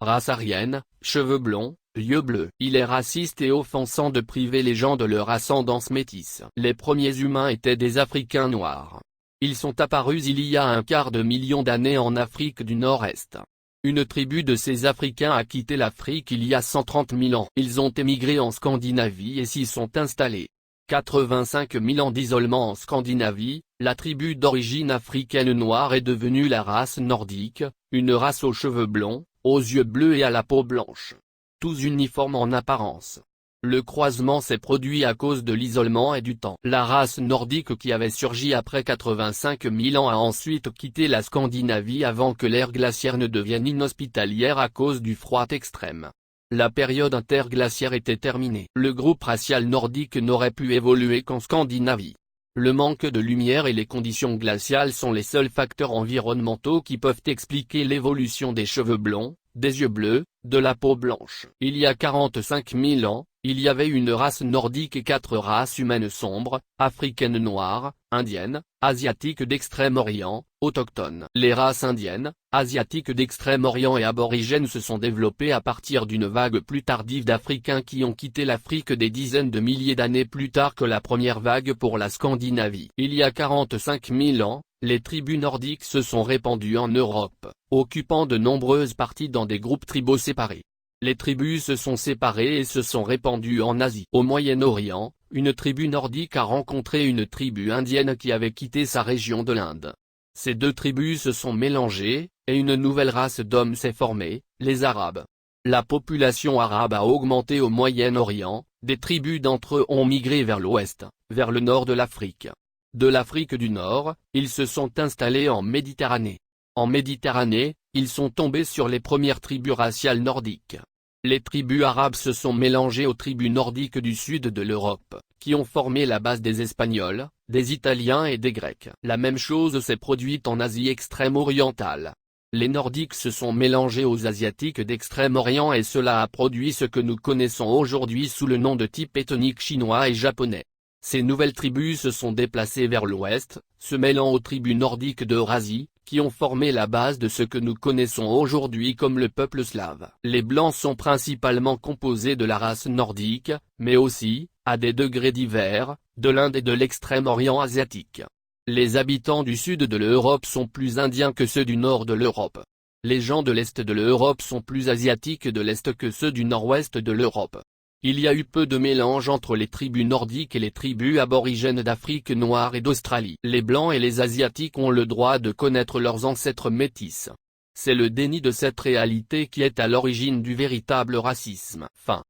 Race aryenne, cheveux blonds, yeux bleus. Il est raciste et offensant de priver les gens de leur ascendance métisse. Les premiers humains étaient des Africains noirs. Ils sont apparus il y a un quart de million d'années en Afrique du Nord-Est. Une tribu de ces Africains a quitté l'Afrique il y a 130 000 ans. Ils ont émigré en Scandinavie et s'y sont installés. 85 000 ans d'isolement en Scandinavie, la tribu d'origine africaine noire est devenue la race nordique, une race aux cheveux blonds, aux yeux bleus et à la peau blanche. Tous uniformes en apparence. Le croisement s'est produit à cause de l'isolement et du temps. La race nordique qui avait surgi après 85 000 ans a ensuite quitté la Scandinavie avant que l'ère glaciaire ne devienne inhospitalière à cause du froid extrême. La période interglaciaire était terminée. Le groupe racial nordique n'aurait pu évoluer qu'en Scandinavie. Le manque de lumière et les conditions glaciales sont les seuls facteurs environnementaux qui peuvent expliquer l'évolution des cheveux blonds, des yeux bleus, de la peau blanche. Il y a 45 000 ans, il y avait une race nordique et 4 races humaines sombres, africaines noires, indiennes, asiatiques d'Extrême-Orient, autochtones. Les races indiennes, asiatiques d'Extrême-Orient et aborigènes se sont développées à partir d'une vague plus tardive d'Africains qui ont quitté l'Afrique des dizaines de milliers d'années plus tard que la première vague pour la Scandinavie. Il y a 45 000 ans, les tribus nordiques se sont répandues en Europe, occupant de nombreuses parties dans des groupes tribaux séparés. Les tribus se sont séparées et se sont répandues en Asie. Au Moyen-Orient, une tribu nordique a rencontré une tribu indienne qui avait quitté sa région de l'Inde. Ces deux tribus se sont mélangées, et une nouvelle race d'hommes s'est formée, les Arabes. La population arabe a augmenté au Moyen-Orient, des tribus d'entre eux ont migré vers l'ouest, vers le nord de l'Afrique. De l'Afrique du Nord, ils se sont installés en Méditerranée. En Méditerranée, ils sont tombés sur les premières tribus raciales nordiques. Les tribus arabes se sont mélangées aux tribus nordiques du sud de l'Europe, qui ont formé la base des Espagnols, des Italiens et des Grecs. La même chose s'est produite en Asie extrême-orientale. Les Nordiques se sont mélangés aux Asiatiques d'Extrême-Orient et cela a produit ce que nous connaissons aujourd'hui sous le nom de type ethnique chinois et japonais. Ces nouvelles tribus se sont déplacées vers l'ouest, se mêlant aux tribus nordiques d'Eurasie, qui ont formé la base de ce que nous connaissons aujourd'hui comme le peuple slave. Les Blancs sont principalement composés de la race nordique, mais aussi, à des degrés divers, de l'Inde et de l'extrême-orient asiatique. Les habitants du sud de l'Europe sont plus indiens que ceux du nord de l'Europe. Les gens de l'est de l'Europe sont plus asiatiques de l'est que ceux du nord-ouest de l'Europe. Il y a eu peu de mélange entre les tribus nordiques et les tribus aborigènes d'Afrique noire et d'Australie. Les Blancs et les Asiatiques ont le droit de connaître leurs ancêtres métis. C'est le déni de cette réalité qui est à l'origine du véritable racisme. Fin.